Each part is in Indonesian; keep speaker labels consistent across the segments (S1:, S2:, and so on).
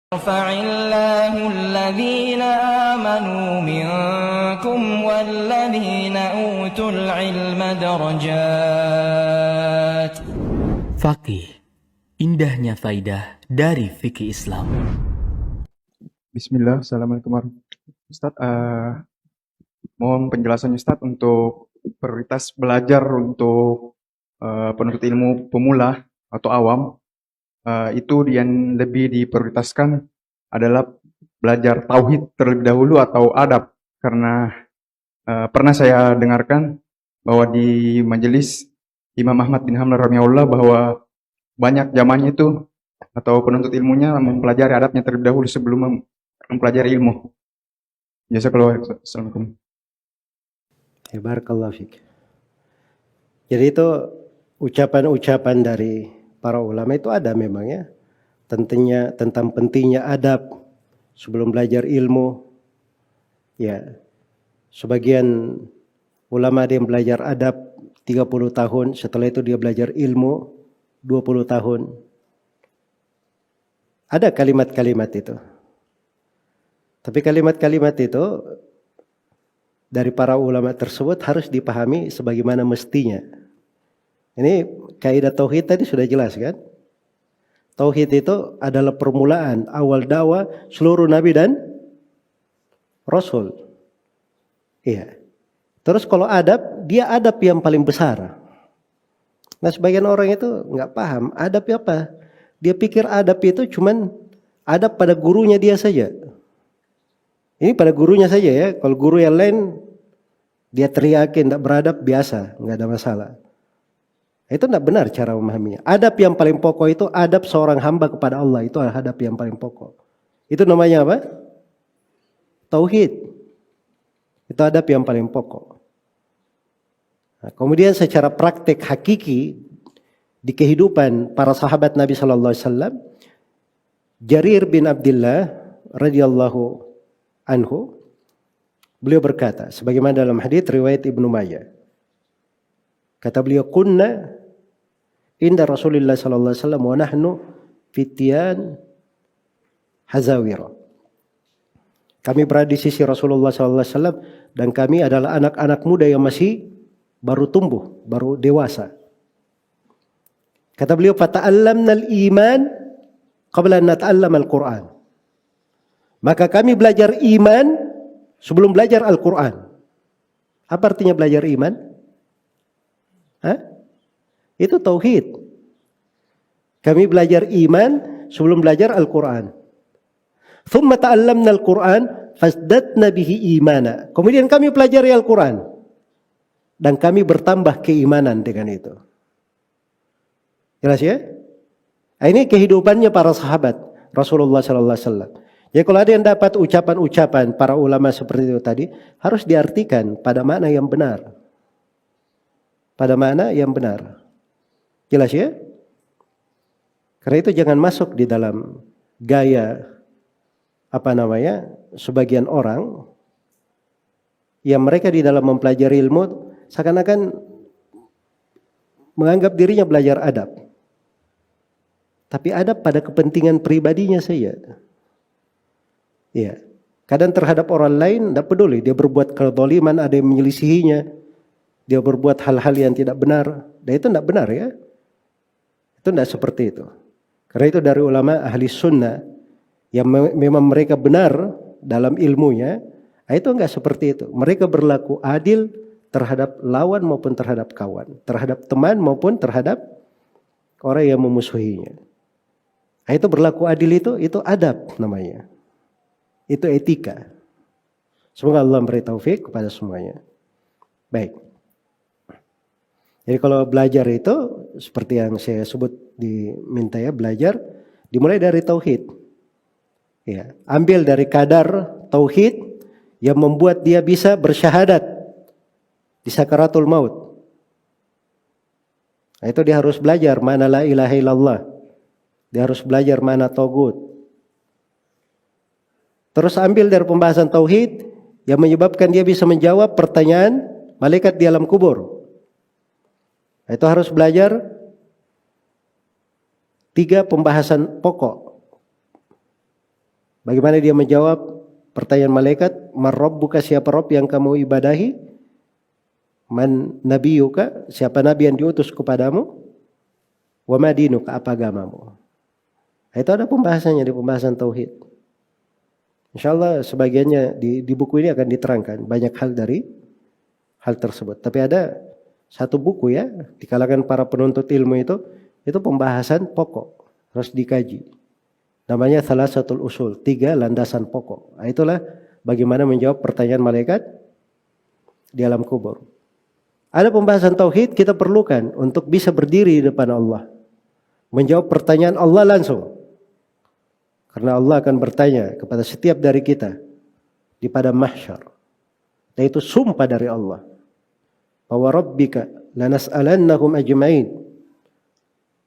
S1: يرفع الله الذين آمنوا منكم والذين أوتوا العلم درجات.
S2: Faqih, indahnya faidah dari fikih Islam.
S3: Bismillah, Assalamualaikum warahmatullahi wabarakatuh. Ustaz, mohon penjelasan Ustaz untuk prioritas belajar untuk penuntut ilmu pemula atau awam. Itu yang lebih diprioritaskan adalah belajar tauhid terlebih dahulu atau adab, karena pernah saya dengarkan bahwa di majelis Imam Ahmad bin Hanbal rahimahullah bahwa banyak zamannya itu atau penuntut ilmunya mempelajari adabnya terlebih dahulu sebelum mempelajari ilmu. Jazakallahu khairan. Assalamualaikum.
S4: Barakallahu fiik. Jadi itu ucapan-ucapan dari para ulama itu ada memang ya. Tentunya tentang pentingnya adab sebelum belajar ilmu. Ya. Sebagian ulama ada yang belajar adab 30 tahun, setelah itu dia belajar ilmu 20 tahun. Ada kalimat-kalimat itu. Tapi kalimat-kalimat itu dari para ulama tersebut harus dipahami sebagaimana mestinya. Ini kaidah tauhid tadi sudah jelas kan? Tauhid itu adalah permulaan awal dakwah seluruh nabi dan rasul. Iya. Terus kalau adab, dia adab yang paling besar. Nah, sebagian orang itu nggak paham adab apa. Dia pikir adab itu cuman adab pada gurunya dia saja. Ini pada gurunya saja ya. Kalau guru yang lain dia teriakin, tidak beradab, biasa, nggak ada masalah. Itu tidak benar cara memahaminya. Adab yang paling pokok itu adab seorang hamba kepada Allah. Itu adab yang paling pokok. Itu namanya apa? Tauhid. Itu adab yang paling pokok. Nah, kemudian secara praktek hakiki di kehidupan para sahabat Nabi Sallallahu Alaihi Wasallam, Jarir bin Abdullah radhiyallahu anhu, beliau berkata, sebagaimana dalam hadits riwayat Ibnu Majah, kata beliau, kunna inda Rasulullah sallallahu alaihi wasallam wa nahnu fityan hazawira. Kami berada di sisi Rasulullah sallallahu alaihi wasallam dan kami adalah anak-anak muda yang masih baru tumbuh, baru dewasa. Kata beliau, fata'allamna al-iman qabla an nata'allama al-Qur'an. Maka kami belajar iman sebelum belajar Al-Quran. Apa artinya belajar iman? Hah? Itu tauhid. Kami belajar iman sebelum belajar Al-Quran. Thumma ta'allamna Al-Quran fasdatna bihi imana. Kemudian kami pelajari Al-Quran. Dan kami bertambah keimanan dengan itu. Jelas ya? Ini kehidupannya para sahabat Rasulullah sallallahu alaihi wasallam. Ya, kalau ada yang dapat ucapan-ucapan para ulama seperti itu tadi, harus diartikan pada makna yang benar. Pada makna yang benar. Jelas ya? Karena itu jangan masuk di dalam gaya sebagian orang yang mereka di dalam mempelajari ilmu seakan-akan menganggap dirinya belajar adab. Tapi adab pada kepentingan pribadinya saja. Ya, kadang terhadap orang lain tidak peduli, dia berbuat kezaliman, ada yang menyelisihinya, dia berbuat hal-hal yang tidak benar, dan itu tidak benar ya. Itu tidak seperti itu. Karena itu dari ulama ahli sunnah yang memang mereka benar dalam ilmunya, itu enggak seperti itu. Mereka berlaku adil terhadap lawan maupun terhadap kawan, terhadap teman maupun terhadap orang yang memusuhinya. Itu berlaku adil itu adab namanya. Itu etika. Semoga Allah memberi taufik kepada semuanya. Baik. Jadi kalau belajar itu seperti yang saya sebut diminta ya, belajar dimulai dari tauhid. Ya, ambil dari kadar tauhid yang membuat dia bisa bersyahadat di sakaratul maut. Nah, itu dia harus belajar mana la ilaha illallah. Dia harus belajar mana tagut. Terus ambil dari pembahasan tauhid yang menyebabkan dia bisa menjawab pertanyaan malaikat di alam kubur. Itu harus belajar 3 pembahasan pokok. Bagaimana dia menjawab pertanyaan malaikat, "Man rabbuka?" Siapa Rabb yang kamu ibadahi? "Man nabiyuka?" Siapa nabi yang diutus kepadamu? "Wa ma dinuka?" Apa agamamu? Itu ada pembahasannya di pembahasan tauhid. Insyaallah sebagiannya di buku ini akan diterangkan banyak hal dari hal tersebut. Tapi ada satu buku ya di kalangan para penuntut ilmu itu pembahasan pokok harus dikaji. Namanya Thalatsatul Usul, 3 landasan pokok. Nah, itulah bagaimana menjawab pertanyaan malaikat di alam kubur. Ada pembahasan tauhid kita perlukan untuk bisa berdiri di depan Allah. Menjawab pertanyaan Allah langsung. Karena Allah akan bertanya kepada setiap dari kita di padang mahsyar. Dan itu sumpah dari Allah. Wa rabbika lanas'alannahum ajma'in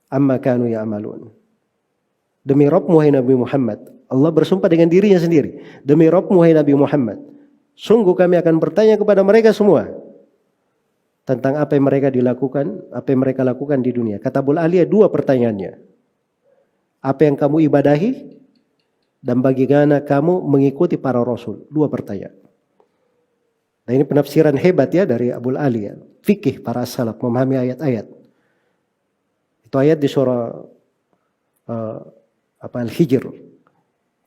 S4: amma kanu ya'malun. Demi Rabbmu hai Nabi Muhammad. Allah bersumpah dengan dirinya sendiri. Demi Rabbmu hai Nabi Muhammad. Sungguh kami akan bertanya kepada mereka semua tentang apa yang mereka lakukan di dunia. Kata Abul Aliyah 2 pertanyaannya. Apa yang kamu ibadahi dan bagaimana kamu mengikuti para rasul? 2 pertanyaan. Nah, ini penafsiran hebat ya dari Abul Aliyah. Fikih para salaf memahami ayat-ayat. Itu ayat di surah Al-Hijr.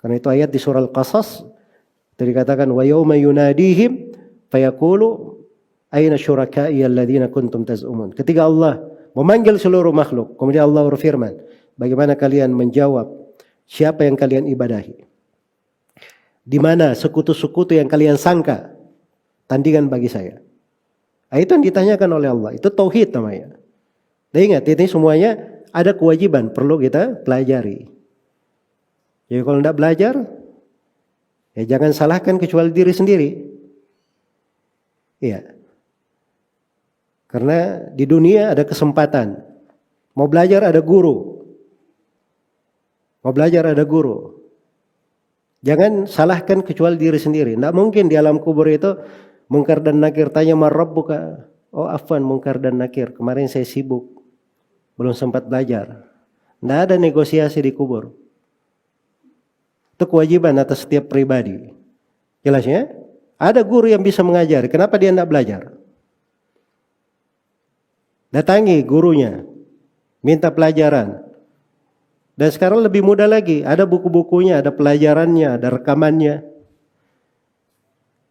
S4: Karena itu ayat di surah Al-Qasas itu dikatakan wa yauma yunadihim fayaqulu aina syuraka'i alladziina kuntum taz'umun. Ketika Allah memanggil seluruh makhluk, kemudian Allah berfirman, bagaimana kalian menjawab siapa yang kalian ibadahi? Di mana sekutu-sekutu yang kalian sangka tandingan bagi saya? Nah, itu yang ditanyakan oleh Allah. Itu tauhid namanya. Dan ingat, ini semuanya ada kewajiban perlu kita pelajari. Jadi kalau tidak belajar, ya jangan salahkan kecuali diri sendiri. Iya. Karena di dunia ada kesempatan. Mau belajar ada guru. Mau belajar ada guru. Jangan salahkan kecuali diri sendiri. Tidak mungkin di alam kubur itu Munkar dan Nakir tanya man rabbuka. Oh afwan Munkar dan Nakir. Kemarin saya sibuk. Belum sempat belajar. Tidak ada negosiasi di kubur. Itu kewajiban atas setiap pribadi. Jelas ya? Ada guru yang bisa mengajar. Kenapa dia tidak belajar? Datangi gurunya. Minta pelajaran. Dan sekarang lebih mudah lagi. Ada buku-bukunya, ada pelajarannya, ada rekamannya.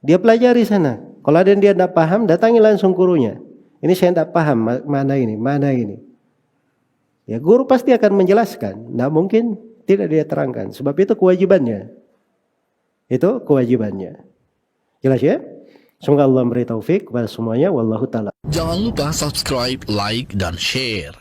S4: Dia pelajari sana. Kalau ada yang dia tidak paham, datangi langsung gurunya. Ini saya tidak paham, mana ini. Ya guru pasti akan menjelaskan. Tidak mungkin tidak dia terangkan. Sebab itu kewajibannya. Itu kewajibannya. Jelas ya? Semoga Allah memberi taufik kepada semuanya. Wallahu ta'ala.
S5: Jangan lupa subscribe, like, dan share.